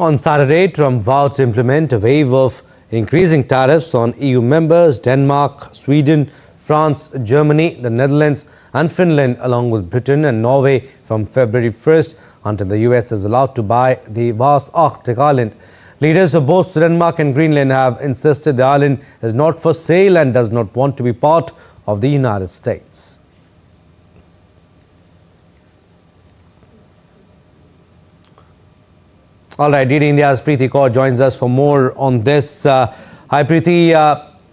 On Saturday, Trump vowed to implement a wave of increasing tariffs on EU members, Denmark, Sweden, France, Germany, the Netherlands and Finland, along with Britain and Norway from February 1st until the US is allowed to buy the vast Arctic island. Leaders of both Denmark and Greenland have insisted the island is not for sale and does not want to be part of the United States. All right, DD India's Preeti Kaur joins us for more on this. Hi Preeti,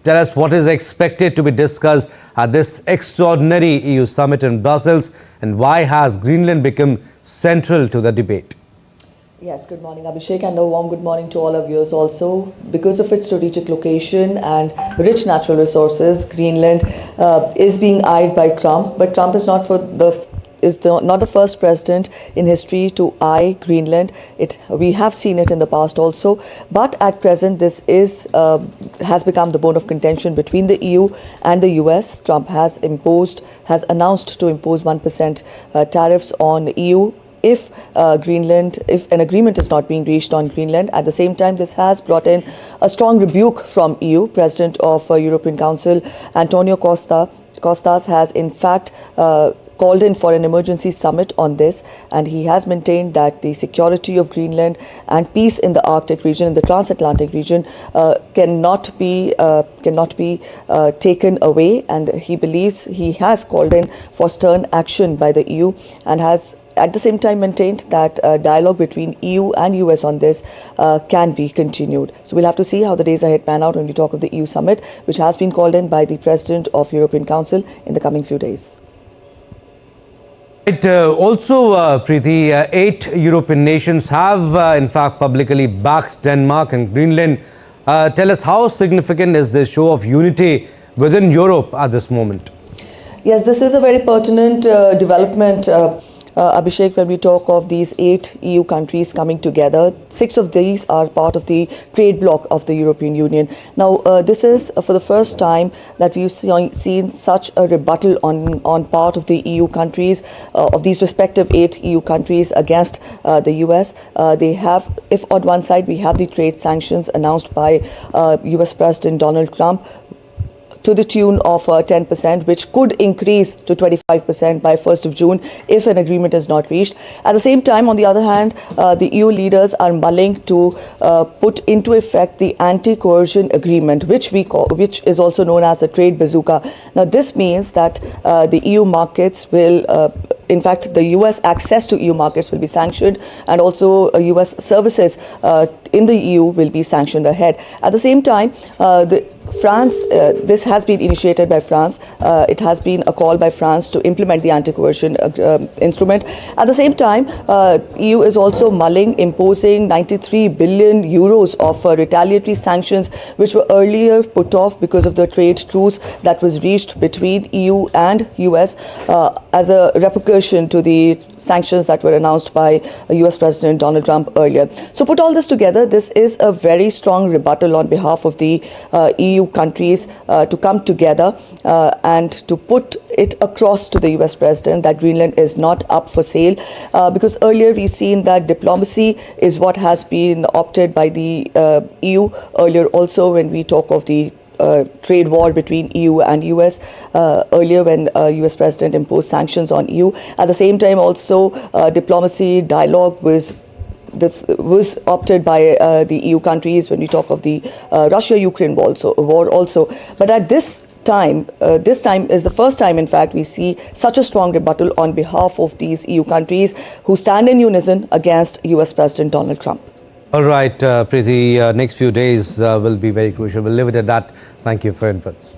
tell us what is expected to be discussed at this extraordinary EU summit in Brussels and why has Greenland become central to the debate? Yes, good morning Abhishek, and a warm good morning to all of you also. Because of its strategic location and rich natural resources, Greenland is being eyed by Trump, but Trump is not not the first president in history to eye Greenland. We have seen it in the past also, but at present this has become the bone of contention between the EU and the US. Trump has announced to impose 1% tariffs on EU if an agreement is not being reached on Greenland. At the same time, this has brought in a strong rebuke from EU. President of European Council, Antonio Costas, has in fact called in for an emergency summit on this, and he has maintained that the security of Greenland and peace in the Arctic region, in the Transatlantic region, cannot be taken away, and he has called in for stern action by the EU and has at the same time maintained that dialogue between EU and US on this can be continued. So we'll have to see how the days ahead pan out when we talk of the EU summit, which has been called in by the President of European Council in the coming few days. Preeti, 8 European nations have in fact publicly backed Denmark and Greenland. Tell us, how significant is this show of unity within Europe at this moment? Yes, this is a very pertinent development, Abhishek, when we talk of these 8 EU countries coming together. 6 of these are part of the trade bloc of the European Union. Now, this is for the first time that we've seen such a rebuttal on part of the EU countries, of these respective 8 EU countries against the US. They have, if on one side we have the trade sanctions announced by US President Donald Trump, to the tune of 10%, which could increase to 25% by 1st of June if an agreement is not reached. At the same time, on the other hand, the EU leaders are mulling to put into effect the anti-coercion agreement, which is also known as the trade bazooka. Now, this means that the EU markets will in fact, the US access to EU markets will be sanctioned, and also US services in the EU will be sanctioned ahead. At the same time, this has been initiated by France. It has been a call by France to implement the anti-coercion instrument. At the same time, EU is also mulling imposing 93 billion euros of retaliatory sanctions, which were earlier put off because of the trade truce that was reached between EU and US as a repercussion to the sanctions that were announced by US President Donald Trump earlier. So put all this together, this is a very strong rebuttal on behalf of the EU countries to come together and to put it across to the US President that Greenland is not up for sale, because earlier we've seen that diplomacy is what has been opted by the EU. Earlier also, when we talk of the trade war between EU and US, earlier when US President imposed sanctions on EU. At the same time also, diplomacy, dialogue was opted by the EU countries when we talk of the Russia-Ukraine war also. But at this time is the first time, in fact, we see such a strong rebuttal on behalf of these EU countries who stand in unison against US President Donald Trump. All right, Preeti, next few days will be very crucial. We'll leave it at that. Thank you for inputs.